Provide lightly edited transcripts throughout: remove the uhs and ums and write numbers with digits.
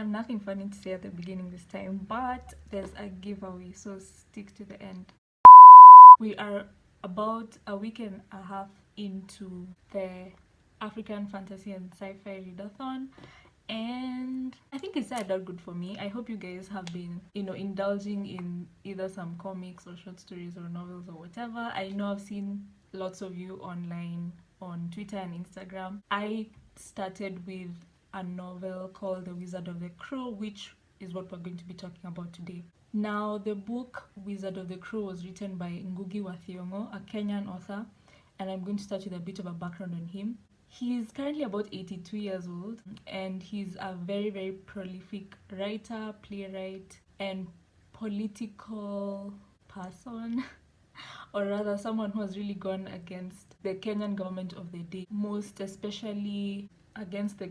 have nothing funny to say at the beginning this time, but there's a giveaway, so stick to the end. We are about a week and a half into the African Fantasy and Sci-Fi Readathon, and I think it's out good for me. I hope you guys have been, indulging in either some comics or short stories or novels or whatever. I know I've seen lots of you online on Twitter and Instagram. I started with a novel called The Wizard of the Crow, which is what we're going to be talking about today. Now, the book Wizard of the Crow was written by Ngũgĩ wa Thiong'o, a Kenyan author, and I'm going to start with a bit of a background on him. He's currently about 82 years old, and he's a very, very prolific writer, playwright, and political person, or rather someone who has really gone against the Kenyan government of the day, most especially against the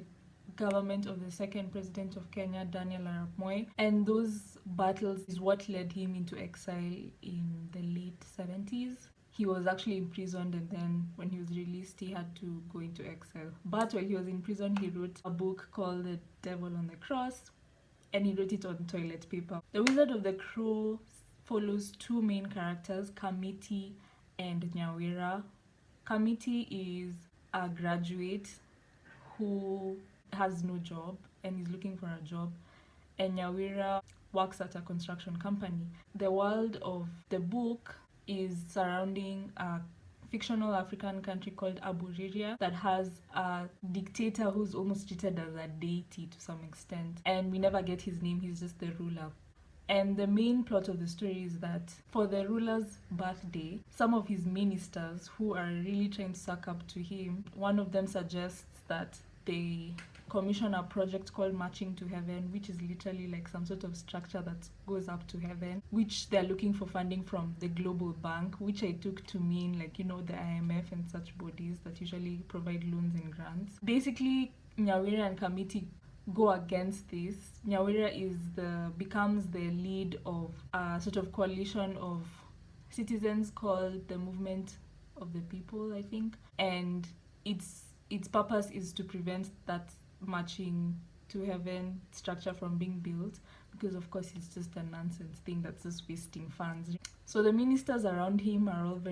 government of the second president of Kenya, Daniel Arap Moi. And those battles is what led him into exile in the late 70s. He was actually imprisoned, and then when he was released, he had to go into exile. But while he was in prison, he wrote a book called The Devil on the Cross, and he wrote it on toilet paper. The Wizard of the Crow follows two main characters, Kamiti and Nyawira. Kamiti is a graduate who has no job and is looking for a job, and Nyawira works at a construction company. The world of the book is surrounding a fictional African country called Aburiria that has a dictator who's almost treated as a deity to some extent, and we never get his name, he's just the ruler. And the main plot of the story is that for the ruler's birthday, some of his ministers who are really trying to suck up to him, one of them suggests that they commission a project called Marching to Heaven, which is literally like some sort of structure that goes up to heaven, which they're looking for funding from the Global Bank, which I took to mean like, the IMF and such bodies that usually provide loans and grants. Basically, Nyawira and Kamiti go against this. Nyawira becomes the lead of a sort of coalition of citizens called the Movement of the People, I think, and its purpose is to prevent that Marching to Heaven structure from being built, because of course it's just a nonsense thing that's just wasting funds. So the ministers around him around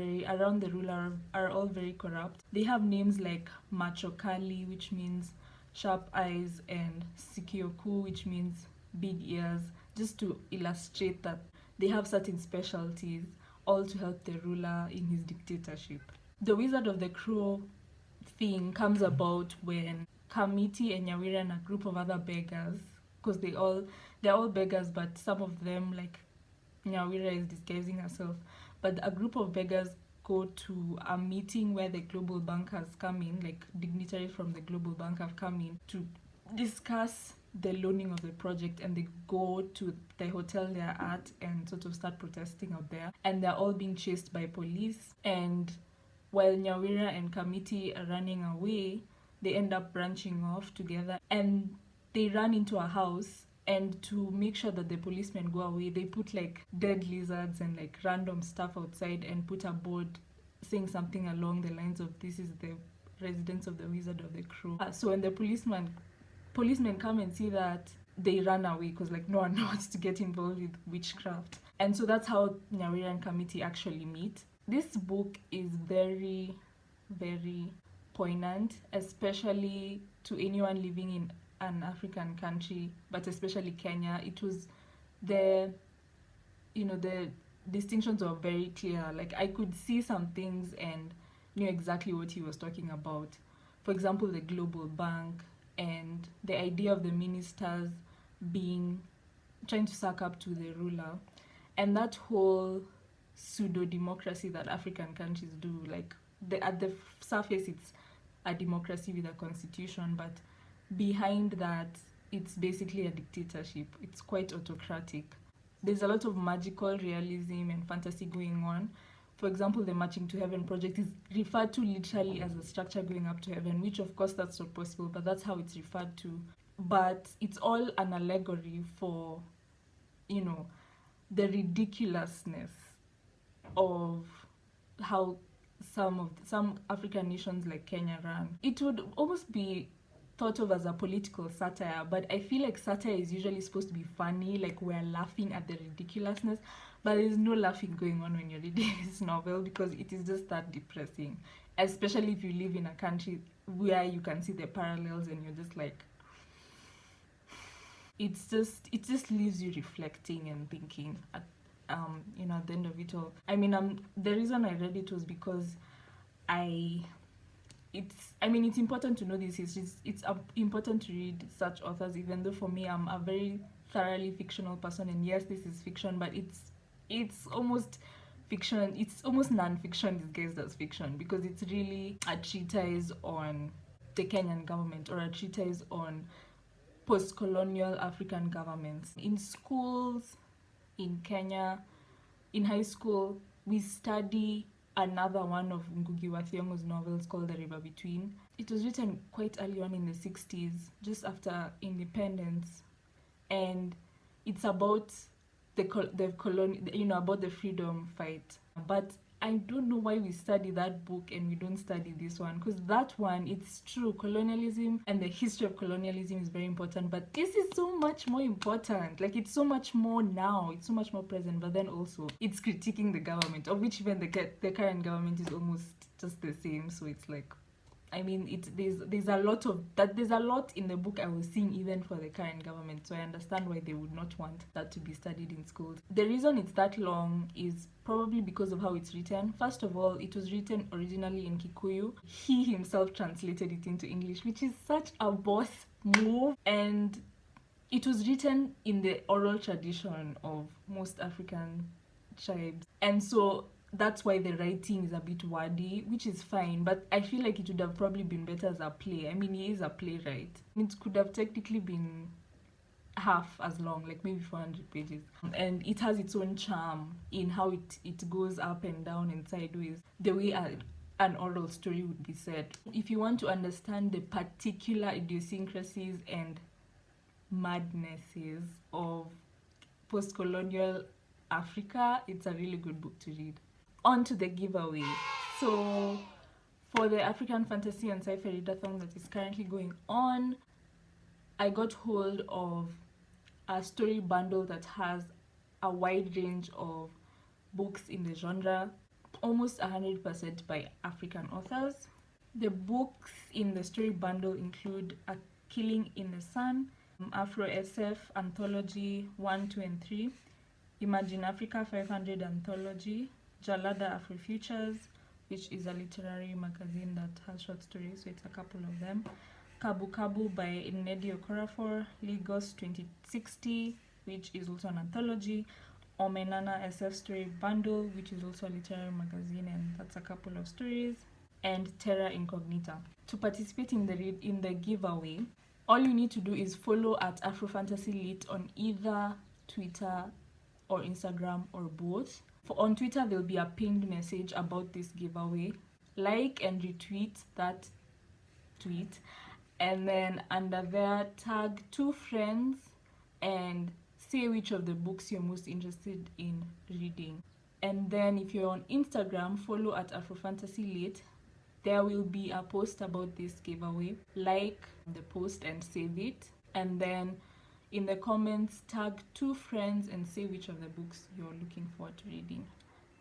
the ruler are all very corrupt. They have names like Machokali, which means sharp eyes, and Sikioku, which means big ears, just to illustrate that they have certain specialties, all to help the ruler in his dictatorship. The Wizard of the Crow thing comes about when Kamiti and Nyawira and a group of other beggars, because they're all beggars, but some of them, like Nyawira, is disguising herself, but a group of beggars go to a meeting where the Global Bank has come in, like dignitaries from the Global Bank have come in to discuss the loaning of the project, and they go to the hotel they're at and sort of start protesting out there, and they're all being chased by police. And while Nyawira and Kamiti are running away, they end up branching off together, and they run into a house, and to make sure that the policemen go away, they put like dead lizards and like random stuff outside and put a board saying something along the lines of, "This is the residence of the Wizard of the Crow." So when the policemen come and see that, they run away, because like no one wants to get involved with witchcraft. And so that's how Nyawira and Kamiti actually meet. This book is very, very poignant, especially to anyone living in an African country, but especially Kenya. It was the distinctions were very clear. Like I could see some things and knew exactly what he was talking about. For example, the Global Bank and the idea of the ministers trying to suck up to the ruler, and that whole pseudo-democracy that African countries do. Like at the surface, it's a democracy with a constitution, but behind that, it's basically a dictatorship. It's quite autocratic. There's a lot of magical realism and fantasy going on. For example, the Marching to Heaven project is referred to literally as a structure going up to heaven, which of course that's not possible, but that's how it's referred to. But it's all an allegory for, the ridiculousness of how some African nations like Kenya run. It would almost be thought of as a political satire, but I feel like satire is usually supposed to be funny, like we're laughing at the ridiculousness, but there's no laughing going on when you're reading this novel because it is just that depressing, especially if you live in a country where you can see the parallels and you're just like, it just leaves you reflecting and thinking at at the end of it all. I mean, the reason I read it was because it's important to know this history. It's important to read such authors, even though for me I'm a very thoroughly fictional person, and yes, this is fiction, but it's almost fiction. It's almost non-fiction disguised as fiction because it's really a treatise on the Kenyan government or a treatise on post-colonial African governments. In schools in Kenya, in high school, we study another one of Ngũgĩ Thiong'o's novels called The River Between. It was written quite early on in the 60s, just after independence, and it's about about the freedom fight. But I don't know why we study that book and we don't study this one, because that one, it's true, colonialism and the history of colonialism is very important, but this is so much more important. Like, it's so much more now, it's so much more present, but then also it's critiquing the government, of which even the current government is almost just the same. So it's like, I mean, there's a lot in the book I was seeing even for the current government, so I understand why they would not want that to be studied in schools. The reason it's that long is probably because of how it's written. First of all, it was written originally in Kikuyu. He himself translated it into English, which is such a boss move, and it was written in the oral tradition of most African tribes, and so that's why the writing is a bit wordy, which is fine, but I feel like it would have probably been better as a play. I mean, he is a playwright. It could have technically been half as long, like maybe 400 pages. And it has its own charm in how it goes up and down and sideways, the way an oral story would be said. If you want to understand the particular idiosyncrasies and madnesses of post-colonial Africa, it's a really good book to read. On to the giveaway. So for the African Fantasy and Sci-Fi Readathon that is currently going on, I got hold of a story bundle that has a wide range of books in the genre, almost 100% by African authors. The books in the story bundle include A Killing in the Sun, Afro SF Anthology 1, 2, and 3, Imagine Africa 500 Anthology, Jalada Afrofutures, which is a literary magazine that has short stories, so it's a couple of them. Kabu Kabu by Nnedi Okorafor, Lagos 2060, which is also an anthology. Omenana SF Story Bundle, which is also a literary magazine, and that's a couple of stories. And Terra Incognita. To participate in the giveaway, all you need to do is follow at Afrofantasylit on either Twitter or Instagram or both. On Twitter, there'll be a pinned message about this giveaway. Like and retweet that tweet, and then under there, tag 2 friends and say which of the books you're most interested in reading. And then if you're on Instagram, follow at Afrofantasylit. There will be a post about this giveaway. Like the post and save it, and then in the comments, tag 2 friends and say which of the books you're looking forward to reading.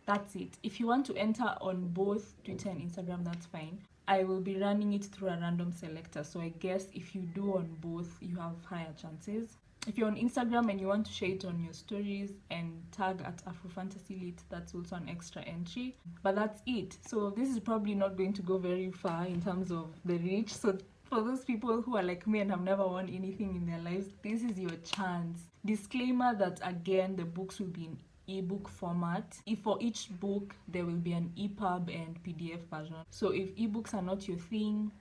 That's it. If you want to enter on both Twitter and Instagram, that's fine. I will be running it through a random selector, so I guess if you do on both, you have higher chances. If you're on Instagram and you want to share it on your stories and tag at Afrofantasylit, that's also an extra entry. But that's it. So this is probably not going to go very far in terms of the reach. So for those people who are like me and have never won anything in their lives, this is your chance. Disclaimer that, again, the books will be in ebook format. If for each book, there will be an EPUB and PDF version. So if ebooks are not your thing,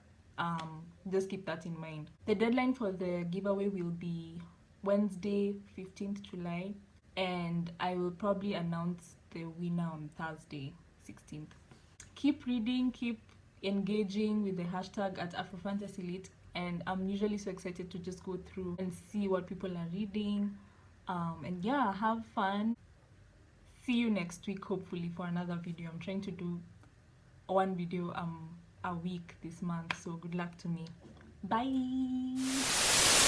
just keep that in mind. The deadline for the giveaway will be Wednesday, 15th July, and I will probably announce the winner on Thursday, 16th. Keep reading, keep engaging with the hashtag at Afrofantasylit, and I'm usually so excited to just go through and see what people are reading, and yeah, have fun. See you next week, hopefully, for another video. I'm trying to do one video a week this month, so good luck to me. Bye.